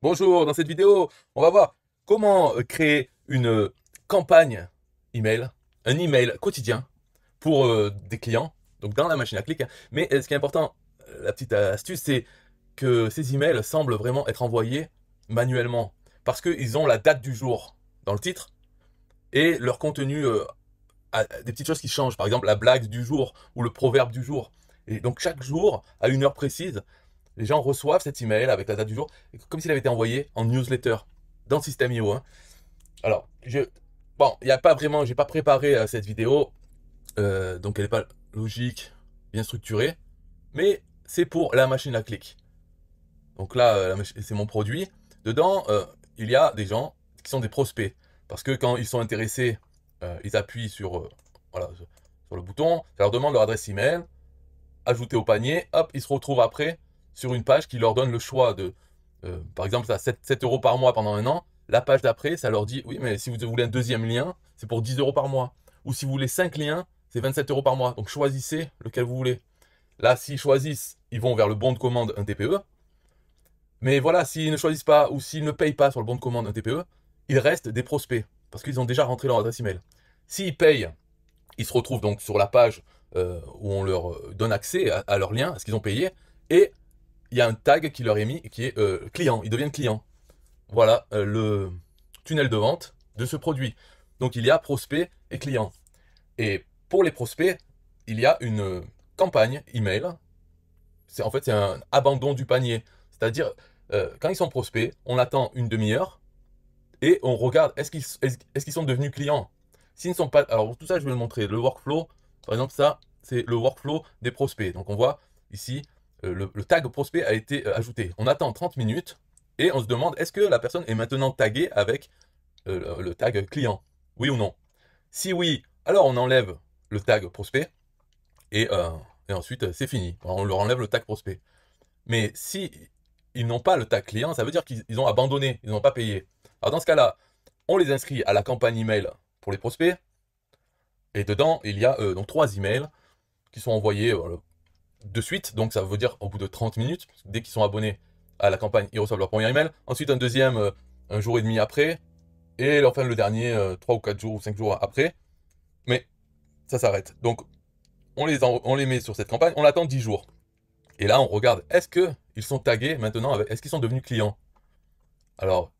Bonjour, dans cette vidéo, on va voir comment créer une campagne email, un email quotidien pour des clients, donc dans la machine à clic, hein. Mais ce qui est important, la petite astuce, c'est que ces emails semblent vraiment être envoyés manuellement, parce qu'ils ont la date du jour dans le titre, et leur contenu a des petites choses qui changent, par exemple la blague du jour, ou le proverbe du jour. Et donc chaque jour, à une heure précise, les gens reçoivent cet email avec la date du jour, comme s'il avait été envoyé en newsletter dans le système IO, hein. Alors, bon, il n'y a pas vraiment, j'ai pas préparé cette vidéo, donc elle n'est pas logique, bien structurée, mais c'est pour la machine à clic. Donc là, c'est mon produit. Dedans, il y a des gens qui sont des prospects, parce que quand ils sont intéressés, ils appuient voilà, sur le bouton, ça leur demande leur adresse email, ajouter au panier, hop, ils se retrouvent après sur une page qui leur donne le choix de, par exemple, ça 7 euros par mois pendant un an. La page d'après, ça leur dit, oui, mais si vous voulez un deuxième lien, c'est pour 10 euros par mois. Ou si vous voulez 5 liens, c'est 27 euros par mois. Donc choisissez lequel vous voulez. Là, s'ils choisissent, ils vont vers le bon de commande, un TPE. Mais voilà, s'ils ne choisissent pas ou s'ils ne payent pas sur le bon de commande, un TPE, ils restent des prospects parce qu'ils ont déjà rentré leur adresse email. S'ils payent, ils se retrouvent donc sur la page où on leur donne accès à leur lien, à ce qu'ils ont payé, et il y a un tag qui leur est mis qui est client, ils deviennent clients. Voilà le tunnel de vente de ce produit. Donc il y a prospect et client. Et pour les prospects, il y a une campagne email. En fait, c'est un abandon du panier. C'est-à-dire, quand ils sont prospects, on attend une demi-heure et on regarde est-ce qu'ils sont devenus clients. S'ils ne sont pas. Alors, tout ça, je vais le montrer. Le workflow, par exemple, ça, c'est le workflow des prospects. Donc, on voit ici, le tag prospect a été ajouté. On attend 30 minutes et on se demande est-ce que la personne est maintenant taguée avec le tag client? Oui ou non? Si oui, alors on enlève le tag prospect et, euh, et ensuite c'est fini. On leur enlève le tag prospect. Mais si ils n'ont pas le tag client, ça veut dire qu'ils ont abandonné, ils n'ont pas payé. Alors dans ce cas-là, on les inscrit à la campagne email pour les prospects. Et dedans, il y a donc 3 emails qui sont envoyés de suite. Donc ça veut dire au bout de 30 minutes. Dès qu'ils sont abonnés à la campagne, ils reçoivent leur premier email. Ensuite un deuxième un jour et demi après. Et enfin le dernier 3 ou 4 jours ou 5 jours après. Mais ça s'arrête. Donc on les met sur cette campagne. On attend 10 jours. Et là on regarde, est-ce qu'ils sont tagués maintenant, est-ce qu'ils sont devenus clients? Alors,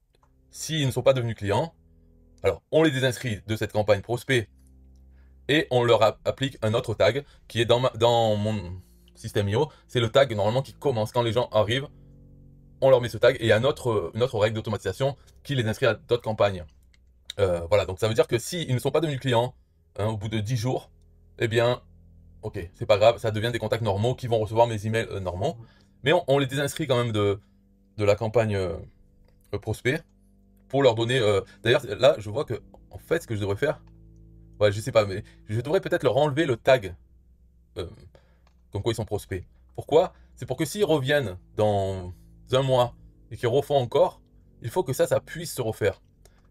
s'ils ne sont pas devenus clients, alors on les désinscrit de cette campagne prospect et on leur applique un autre tag qui est dans mon système IO. C'est le tag normalement qui commence quand les gens arrivent. On leur met ce tag et il y a une autre règle d'automatisation qui les inscrit à d'autres campagnes. Voilà, donc ça veut dire que s'ils ne sont pas devenus clients hein, au bout de 10 jours, eh bien, ok, c'est pas grave, ça devient des contacts normaux qui vont recevoir mes emails normaux. Mais on les désinscrit quand même de la campagne prospect pour leur donner. D'ailleurs, là, je vois que en fait, ce que je devrais faire, ouais, je sais pas, mais je devrais peut-être leur enlever le tag euh, comme quoi ils sont prospects. Pourquoi? C'est pour que s'ils reviennent dans un mois et qu'ils refont encore, il faut que ça puisse se refaire.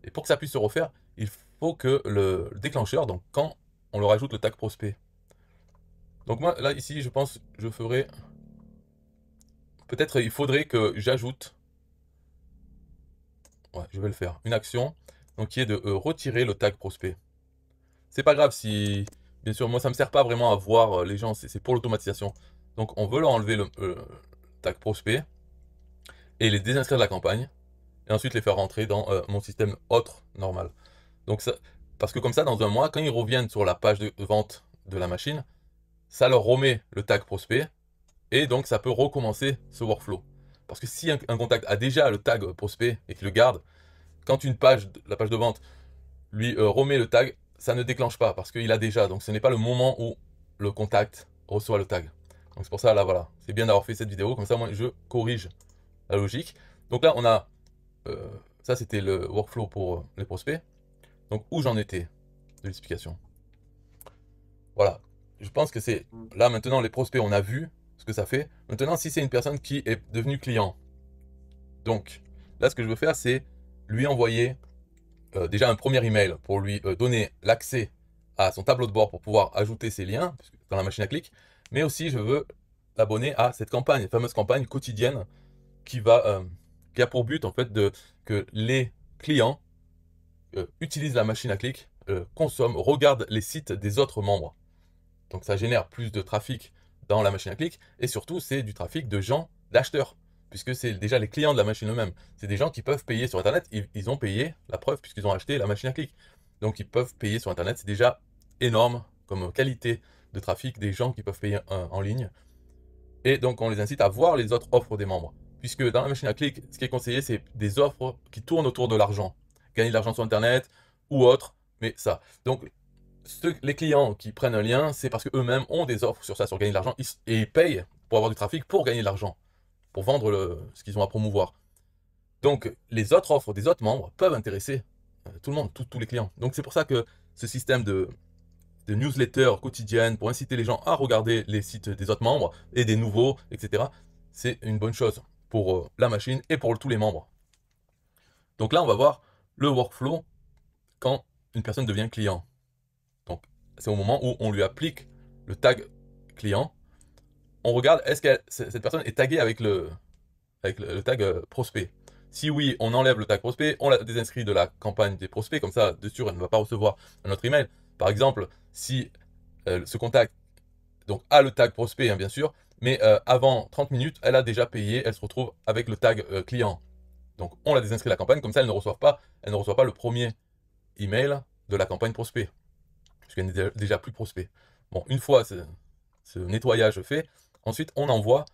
Et pour que ça puisse se refaire, il faut que le déclencheur, donc quand on leur ajoute le tag prospect. Donc moi, là, ici, je pense, je ferai. Peut-être il faudrait que j'ajoute. Ouais, je vais le faire. Une action, donc qui est de retirer le tag prospect. C'est pas grave si. Bien sûr, moi, ça me sert pas vraiment à voir les gens, c'est pour l'automatisation. Donc, on veut leur enlever le tag prospect et les désinscrire de la campagne et ensuite les faire rentrer dans mon système autre normal. Donc, ça, parce que comme ça, dans un mois, quand ils reviennent sur la page de vente de la machine, ça leur remet le tag prospect et donc ça peut recommencer ce workflow. Parce que si un contact a déjà le tag prospect et qu'il le garde, quand la page de vente lui remet le tag, ça ne déclenche pas parce qu'il a déjà. Donc ce n'est pas le moment où le contact reçoit le tag. Donc c'est pour ça, là, voilà. C'est bien d'avoir fait cette vidéo. Comme ça, moi, je corrige la logique. Donc là, on a. Ça, c'était le workflow pour les prospects. Donc où j'en étais de l'explication. Voilà. Je pense que c'est. Là, maintenant, les prospects, on a vu ce que ça fait. Maintenant, si c'est une personne qui est devenue client. Donc, là, ce que je veux faire, c'est lui envoyer déjà un premier email pour lui donner l'accès à son tableau de bord pour pouvoir ajouter ses liens dans la machine à clic, mais aussi je veux l'abonner à cette campagne, fameuse campagne quotidienne qui va qui a pour but en fait que les clients utilisent la machine à clic, consomment, regardent les sites des autres membres. Donc ça génère plus de trafic dans la machine à clic et surtout c'est du trafic de gens, d'acheteurs, puisque c'est déjà les clients de la machine eux-mêmes. C'est des gens qui peuvent payer sur Internet, ils ont payé, la preuve, puisqu'ils ont acheté la machine à clic. Donc ils peuvent payer sur Internet, c'est déjà énorme comme qualité de trafic des gens qui peuvent payer en ligne. Et donc on les incite à voir les autres offres des membres. Puisque dans la machine à clic, ce qui est conseillé, c'est des offres qui tournent autour de l'argent. Gagner de l'argent sur Internet ou autre, mais ça. Donc les clients qui prennent un lien, c'est parce qu'eux-mêmes ont des offres sur ça, sur gagner de l'argent, et ils payent pour avoir du trafic pour gagner de l'argent, pour vendre ce qu'ils ont à promouvoir. Donc les autres offres des autres membres peuvent intéresser tout le monde, tous les clients. Donc c'est pour ça que ce système de newsletter quotidienne pour inciter les gens à regarder les sites des autres membres et des nouveaux, etc., c'est une bonne chose pour la machine et pour tous les membres. Donc là, on va voir le workflow quand une personne devient client. Donc, c'est au moment où on lui applique le tag client. On regarde, est-ce que cette personne est taguée avec le tag prospect. Si oui, on enlève le tag prospect, on la désinscrit de la campagne des prospects, comme ça, de sûr, elle ne va pas recevoir un autre email. Par exemple, si ce contact donc, a le tag prospect, hein, bien sûr, mais avant 30 minutes, elle a déjà payé, elle se retrouve avec le tag client. Donc, on la désinscrit de la campagne, comme ça, elle ne reçoit pas le premier email de la campagne prospect, puisqu'elle n'est déjà plus prospect. Bon, une fois ce nettoyage fait, ensuite, on envoie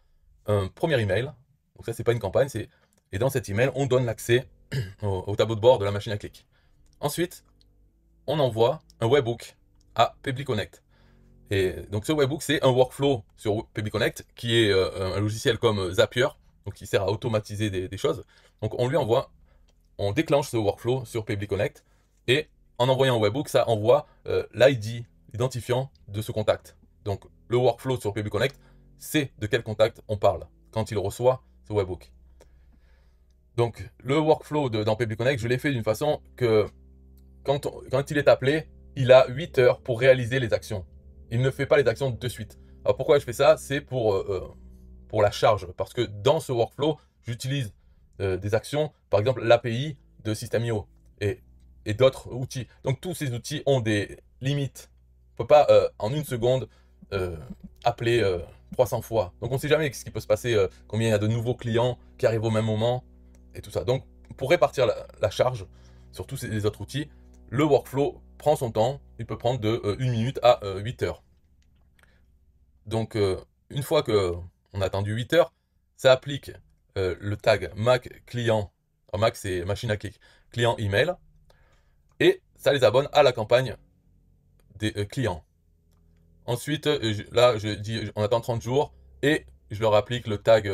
un premier email. Donc ça, c'est pas une campagne, et dans cet email, on donne l'accès au tableau de bord de la machine à clic. Ensuite, on envoie un webhook à PaidBlyConnect. Et donc ce webhook, c'est un workflow sur PaidBlyConnect qui est un logiciel comme Zapier, donc qui sert à automatiser des choses. Donc on lui envoie, on déclenche ce workflow sur PaidBlyConnect et en envoyant un webhook, ça envoie l'ID, l'identifiant de ce contact. Donc le workflow sur PaidBlyConnect, c'est de quel contact on parle quand il reçoit ce webhook. Donc le workflow dans PaidBlyConnect, je l'ai fait d'une façon que quand il est appelé, il a 8 heures pour réaliser les actions. Il ne fait pas les actions de suite. Alors pourquoi je fais ça? C'est pour la charge. Parce que dans ce workflow, j'utilise des actions, par exemple l'API de System.io et d'autres outils. Donc tous ces outils ont des limites. On ne peut pas en une seconde appeler 300 fois. Donc on ne sait jamais ce qui peut se passer, combien il y a de nouveaux clients qui arrivent au même moment et tout ça. Donc pour répartir la charge sur tous les autres outils, le workflow prend son temps. Il peut prendre de 1 minute à 8 heures. Donc une fois qu'on a attendu 8 heures, ça applique le tag Mac client. Alors, Mac c'est machine à clic, client email. Et ça les abonne à la campagne des clients. Ensuite, là, je dis, on attend 30 jours et je leur applique le tag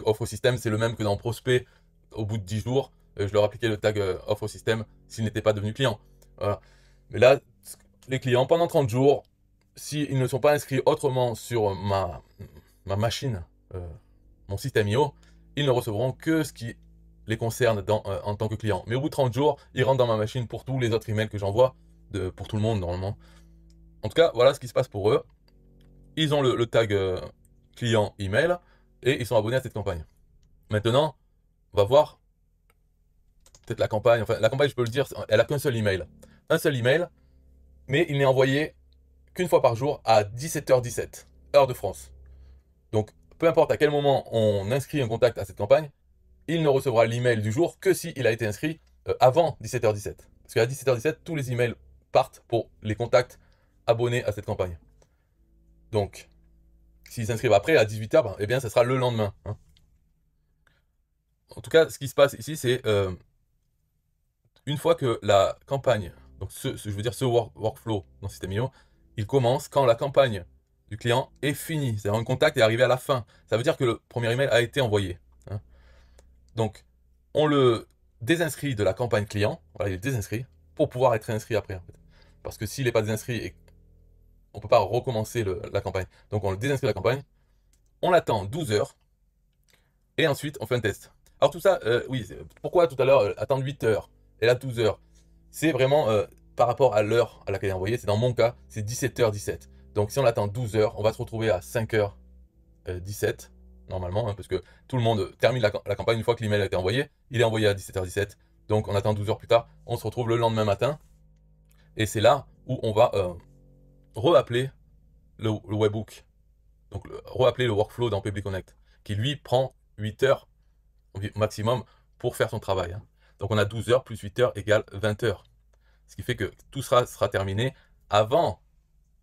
offre système. C'est le même que dans prospect. Au bout de 10 jours, je leur appliquais le tag offre système s'ils n'étaient pas devenus clients. Voilà. Mais là, les clients, pendant 30 jours, s'ils ne sont pas inscrits autrement sur ma machine, mon System.io, ils ne recevront que ce qui les concerne en tant que client. Mais au bout de 30 jours, ils rentrent dans ma machine pour tous les autres emails que j'envoie, pour tout le monde normalement. En tout cas, voilà ce qui se passe pour eux. Ils ont le tag client email et ils sont abonnés à cette campagne. Maintenant, on va voir peut-être la campagne. Enfin, la campagne, je peux le dire, elle a qu'un seul email. Un seul email, mais il n'est envoyé qu'une fois par jour à 17h17, heure de France. Donc, peu importe à quel moment on inscrit un contact à cette campagne, il ne recevra l'email du jour que s'il a été inscrit avant 17h17. Parce qu'à 17h17, tous les emails partent pour les contacts abonnés à cette campagne. Donc, s'ils s'inscrivent après, à 18h, eh bien, ça sera le lendemain. Hein. En tout cas, ce qui se passe ici, c'est une fois que la campagne, donc je veux dire ce workflow dans System.io, il commence quand la campagne du client est finie. C'est-à-dire un contact est arrivé à la fin. Ça veut dire que le premier email a été envoyé. Hein. Donc, on le désinscrit de la campagne client. Voilà, il est désinscrit pour pouvoir être inscrit après. En fait. Parce que s'il n'est pas désinscrit, on ne peut pas recommencer la campagne. Donc, on le désinscrit de la campagne. On l'attend 12 heures. Et ensuite, on fait un test. Alors tout ça, oui, pourquoi tout à l'heure attendre 8 heures et là 12 heures? C'est vraiment par rapport à l'heure à laquelle il est envoyé. C'est dans mon cas, c'est 17h17. Donc si on attend 12 heures, on va se retrouver à 5h17. normalement, hein, parce que tout le monde termine la campagne une fois que l'email a été envoyé. Il est envoyé à 17h17, donc on attend 12 heures plus tard. On se retrouve le lendemain matin, et c'est là où on va re-appeler le webhook. Donc, re-appeler le workflow dans Public Connect, qui lui prend 8 heures au maximum pour faire son travail. Hein. Donc, on a 12 heures plus 8 heures égale 20 heures. Ce qui fait que tout sera terminé avant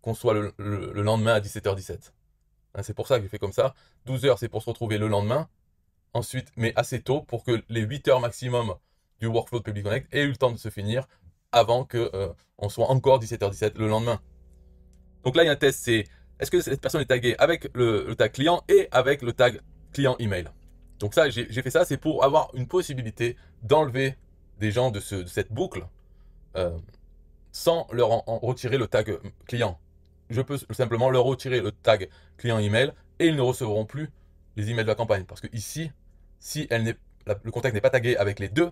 qu'on soit le lendemain à 17h17. Hein, c'est pour ça que j'ai fait comme ça. 12 heures, c'est pour se retrouver le lendemain. Ensuite, mais assez tôt pour que les 8 heures maximum du workflow de Public Connect aient eu le temps de se finir avant qu'on soit encore 17h17 le lendemain. Donc là, il y a un test, c'est est-ce que cette personne est taguée avec le tag client et avec le tag client email. Donc ça, j'ai fait ça, c'est pour avoir une possibilité d'enlever des gens de cette boucle sans leur en retirer le tag client. Je peux simplement leur retirer le tag client email et ils ne recevront plus les emails de la campagne. Parce que ici, si le contact n'est pas tagué avec les deux,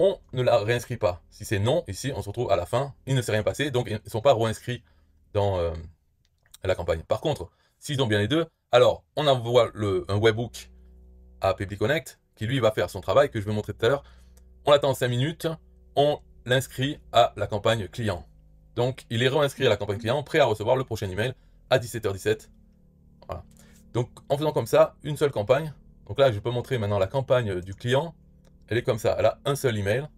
on ne la réinscrit pas. Si c'est non, ici, on se retrouve à la fin, il ne s'est rien passé, donc ils ne sont pas réinscrits dans la campagne. Par contre, s'ils ont bien les deux, alors on envoie un webhook à Public Connect qui lui va faire son travail que je vais montrer tout à l'heure. On attend 5 minutes, on l'inscrit à la campagne client. Donc il est réinscrit à la campagne client, prêt à recevoir le prochain email à 17h17. Voilà. Donc en faisant comme ça, une seule campagne. Donc là, je peux montrer maintenant la campagne du client. Elle est comme ça, elle a un seul email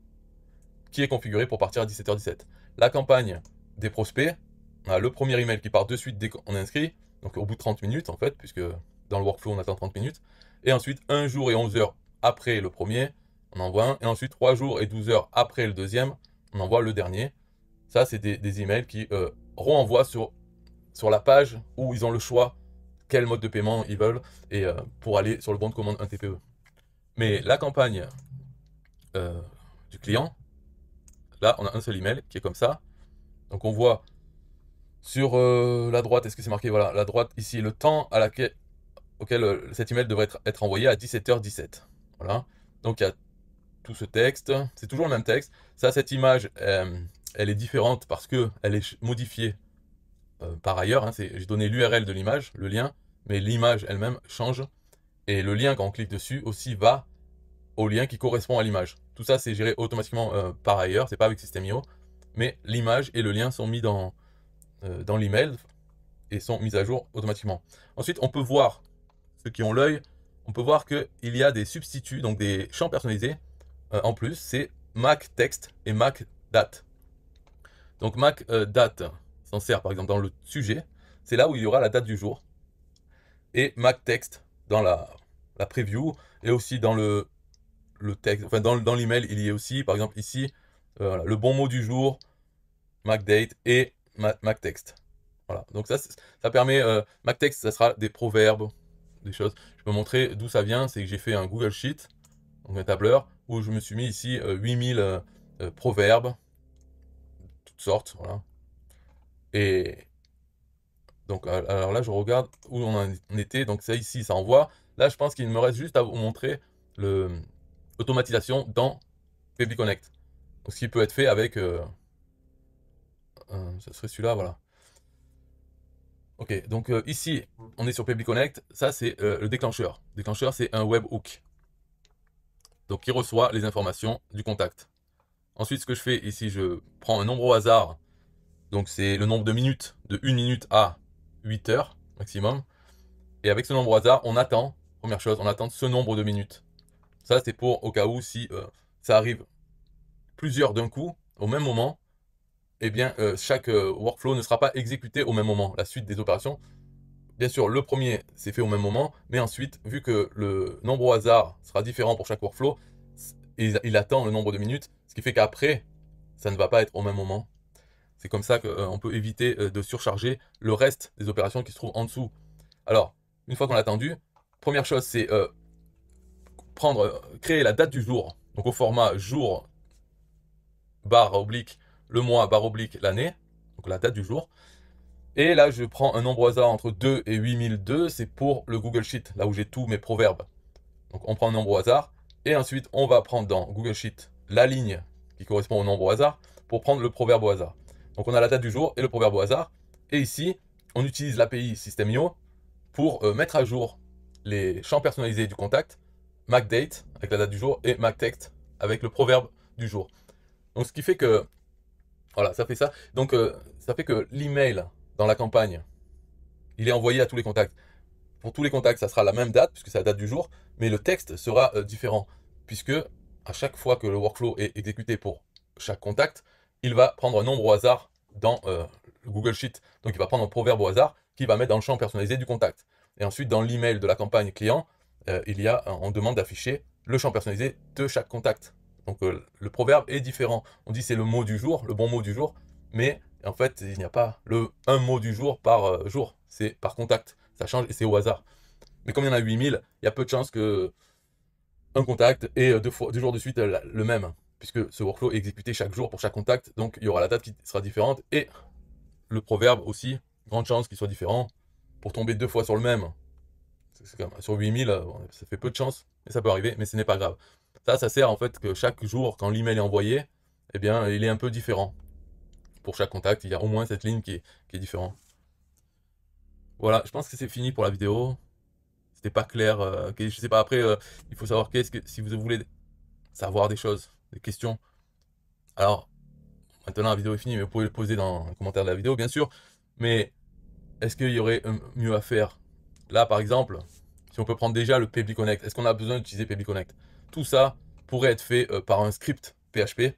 qui est configuré pour partir à 17h17. La campagne des prospects, on a le premier email qui part de suite dès qu'on est inscrit, donc au bout de 30 minutes en fait, puisque dans le workflow on attend 30 minutes. Et ensuite, 1 jour et 11 heures après le premier, on envoie un. Et ensuite, 3 jours et 12 heures après le deuxième, on envoie le dernier. Ça, c'est des emails qui renvoient sur la page où ils ont le choix quel mode de paiement ils veulent et pour aller sur le bon de commande 1 TPE. Mais la campagne du client, là, on a un seul email qui est comme ça. Donc, on voit sur la droite, est-ce que c'est marqué? Voilà, la droite ici, le temps auquel cet email devrait être envoyé à 17h17. Voilà. Donc, il y a tout ce texte. C'est toujours le même texte. Ça, cette image, elle est différente parce qu'elle est modifiée par ailleurs. Hein. J'ai donné l'URL de l'image, le lien, mais l'image elle-même change. Et le lien, quand on clique dessus, aussi va au lien qui correspond à l'image. Tout ça, c'est géré automatiquement par ailleurs. C'est pas avec System.io. Mais l'image et le lien sont mis dans l'email et sont mis à jour automatiquement. Ensuite, on peut voir, ceux qui ont l'œil, on peut voir qu'il y a des substituts, donc des champs personnalisés. En plus, c'est Mac Text et Mac Date. Donc Mac Date s'en sert par exemple dans le sujet. C'est là où il y aura la date du jour. Et Mac Text dans la preview et aussi dans le texte. Enfin, dans l'email, il y est aussi, par exemple ici, voilà, le bon mot du jour, Mac Date et Mac Text. Voilà, donc ça permet, Mac Text, ça sera des proverbes, des choses. Je peux montrer d'où ça vient, c'est que j'ai fait un Google Sheet, donc un tableur, où je me suis mis ici 8000 proverbes, toutes sortes, voilà. Et donc, alors là, je regarde où on en était, donc ça ici, ça envoie. Là, je pense qu'il me reste juste à vous montrer l'automatisation dans Public Connect. Donc, ce qui peut être fait avec, ça serait celui-là, voilà. Ok, donc ici, on est sur Public Connect. Ça, c'est le déclencheur. Le déclencheur, c'est un webhook. Donc, qui reçoit les informations du contact. Ensuite, ce que je fais ici, je prends un nombre au hasard. Donc, c'est le nombre de minutes, de 1 minute à 8 heures maximum. Et avec ce nombre au hasard, on attend, première chose, on attend ce nombre de minutes. Ça, c'est pour au cas où si ça arrive plusieurs d'un coup, au même moment, eh bien, chaque workflow ne sera pas exécuté au même moment. La suite des opérations, bien sûr, le premier, c'est fait au même moment, mais ensuite, vu que le nombre au hasard sera différent pour chaque workflow, il attend le nombre de minutes, ce qui fait qu'après, ça ne va pas être au même moment. C'est comme ça qu'on peut éviter de surcharger le reste des opérations qui se trouvent en dessous. Alors, une fois qu'on a attendu, première chose, c'est créer la date du jour, donc au format jour, barre oblique, le mois, barre oblique, l'année, donc la date du jour. Et là, je prends un nombre au hasard entre 2 et 8002, c'est pour le Google Sheet, là où j'ai tous mes proverbes. Donc on prend un nombre au hasard, et ensuite on va prendre dans Google Sheet la ligne qui correspond au nombre au hasard, pour prendre le proverbe au hasard. Donc on a la date du jour et le proverbe au hasard, et ici, on utilise l'API System.io pour mettre à jour les champs personnalisés du contact, MacDate avec la date du jour et MacText avec le proverbe du jour. Donc ce qui fait que, voilà, ça fait ça. Donc ça fait que l'email dans la campagne, il est envoyé à tous les contacts. Pour tous les contacts, ça sera la même date, puisque c'est la date du jour, mais le texte sera différent, puisque à chaque fois que le workflow est exécuté pour chaque contact, il va prendre un nombre au hasard dans le Google Sheet. Donc il va prendre un proverbe au hasard qu'il va mettre dans le champ personnalisé du contact. Et ensuite, dans l'email de la campagne client, on demande d'afficher le champ personnalisé de chaque contact. Donc le proverbe est différent. On dit c'est le mot du jour, le bon mot du jour, mais en fait, il n'y a pas un mot du jour par jour, c'est par contact. Ça change et c'est au hasard. Mais comme il y en a 8000, il y a peu de chances que un contact ait deux jours de suite le même, puisque ce workflow est exécuté chaque jour pour chaque contact, donc il y aura la date qui sera différente, et le proverbe aussi, grande chance qu'il soit différent, pour tomber 2 fois sur le même. Sur 8000, ça fait peu de chance, mais ça peut arriver, mais ce n'est pas grave. Ça sert en fait que chaque jour, quand l'email est envoyé, eh bien, il est un peu différent. Pour chaque contact, il y a au moins cette ligne qui est différente. Voilà, je pense que c'est fini pour la vidéo. C'était pas clair. Je sais pas, après, il faut savoir si vous voulez savoir des choses, des questions. Alors, maintenant la vidéo est finie, mais vous pouvez le poser dans les commentaires de la vidéo, bien sûr. Mais est-ce qu'il y aurait mieux à faire? Là, par exemple, si on peut prendre déjà le Pebly Connect, est-ce qu'on a besoin d'utiliser Pebly Connect? Tout ça pourrait être fait par un script PHP.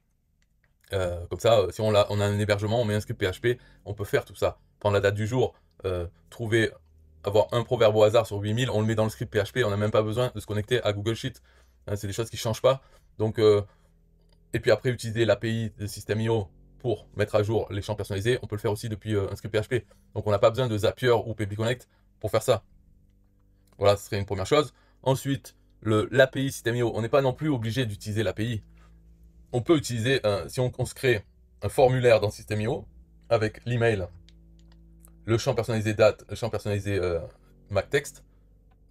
Comme ça, si on a un hébergement, on met un script PHP, on peut faire tout ça. Prendre la date du jour, avoir un proverbe au hasard sur 8000, on le met dans le script PHP, on n'a même pas besoin de se connecter à Google Sheet. Hein, c'est des choses qui ne changent pas. Donc, et puis après, utiliser l'API de System.io pour mettre à jour les champs personnalisés, on peut le faire aussi depuis un script PHP. Donc on n'a pas besoin de Zapier ou Pebly Connect pour faire ça. Voilà, ce serait une première chose. Ensuite, l'API System.io, on n'est pas non plus obligé d'utiliser l'API. On peut utiliser, si on se crée un formulaire dans System.io avec l'email, le champ personnalisé date, le champ personnalisé MacText.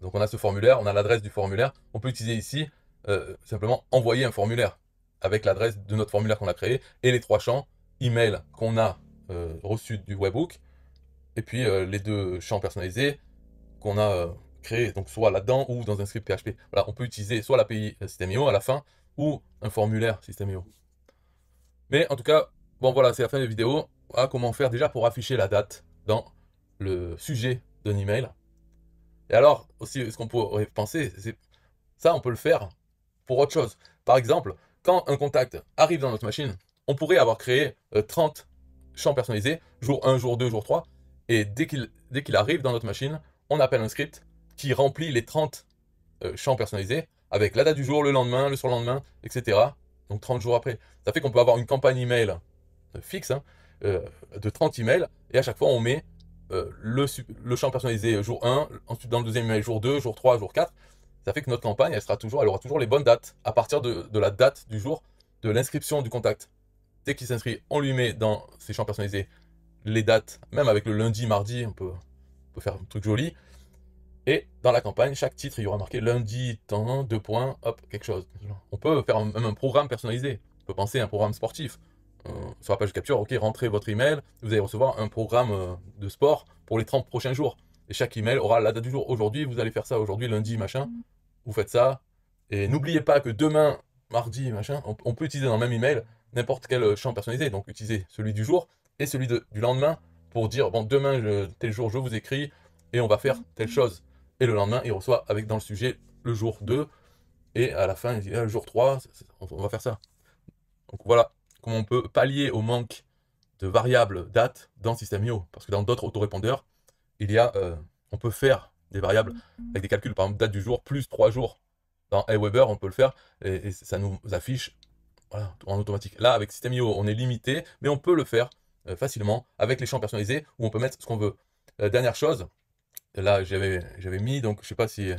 Donc on a ce formulaire, on a l'adresse du formulaire. On peut utiliser ici simplement envoyer un formulaire avec l'adresse de notre formulaire qu'on a créé et les 3 champs email qu'on a reçus du webhook et puis les 2 champs personnalisés qu'on a créés, donc soit là-dedans ou dans un script PHP. Voilà, on peut utiliser soit l'API System.io à la fin ou un formulaire System.io. Mais en tout cas, bon voilà, c'est la fin de la vidéo. Voilà comment faire déjà pour afficher la date dans le sujet d'un email. Et alors, aussi, ce qu'on pourrait penser, c'est ça, on peut le faire pour autre chose. Par exemple, quand un contact arrive dans notre machine, on pourrait avoir créé 30 champs personnalisés, jour 1, jour 2, jour 3, et dès qu'il arrive dans notre machine, on appelle un script qui remplit les 30 champs personnalisés avec la date du jour, le lendemain, le surlendemain, etc. Donc 30 jours après. Ça fait qu'on peut avoir une campagne email fixe hein, de 30 emails, et à chaque fois on met le champ personnalisé jour 1, ensuite dans le deuxième email jour 2, jour 3, jour 4. Ça fait que notre campagne, elle aura toujours les bonnes dates à partir de la date du jour de l'inscription du contact. Dès qu'il s'inscrit, on lui met dans ces champs personnalisés les dates, même avec le lundi, mardi, on peut faire un truc joli. Et dans la campagne, chaque titre, il y aura marqué lundi, temps, 2 points, hop, quelque chose. On peut faire même un programme personnalisé. On peut penser à un programme sportif. Sur la page de capture, ok, rentrez votre email, vous allez recevoir un programme de sport pour les 30 prochains jours. Et chaque email aura la date du jour. Aujourd'hui, vous allez faire ça. Aujourd'hui, lundi, machin. Vous faites ça. Et n'oubliez pas que demain, mardi, machin, on peut utiliser dans le même email n'importe quel champ personnalisé. Donc, utilisez celui du jour et celui du lendemain pour dire, bon, demain, tel jour, je vous écris et on va faire telle chose. Et le lendemain, il reçoit avec dans le sujet le jour 2. Et à la fin, il dit, le jour 3, on va faire ça. Donc, voilà comment on peut pallier au manque de variables date dans System.io. Parce que dans d'autres autorépondeurs, on peut faire des variables avec des calculs, par exemple date du jour plus 3 jours. Dans Aweber, on peut le faire et ça nous affiche voilà, en automatique. Là, avec System.io, on est limité, mais on peut le faire facilement avec les champs personnalisés où on peut mettre ce qu'on veut. Dernière chose, là j'avais mis, donc je sais pas si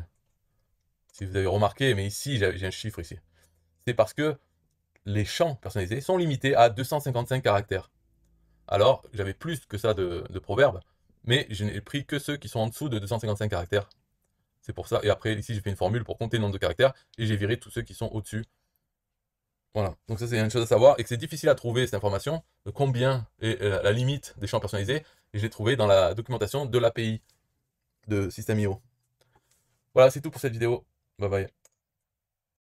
vous avez remarqué, mais ici j'ai un chiffre ici. C'est parce que les champs personnalisés sont limités à 255 caractères. Alors, j'avais plus que ça de proverbes, mais je n'ai pris que ceux qui sont en dessous de 255 caractères. C'est pour ça. Et après, ici, j'ai fait une formule pour compter le nombre de caractères, et j'ai viré tous ceux qui sont au-dessus. Voilà. Donc ça, c'est une chose à savoir, et que c'est difficile à trouver, cette information, de combien est la limite des champs personnalisés, et je l'ai trouvé dans la documentation de l'API de System.io. Voilà. Voilà, c'est tout pour cette vidéo. Bye bye.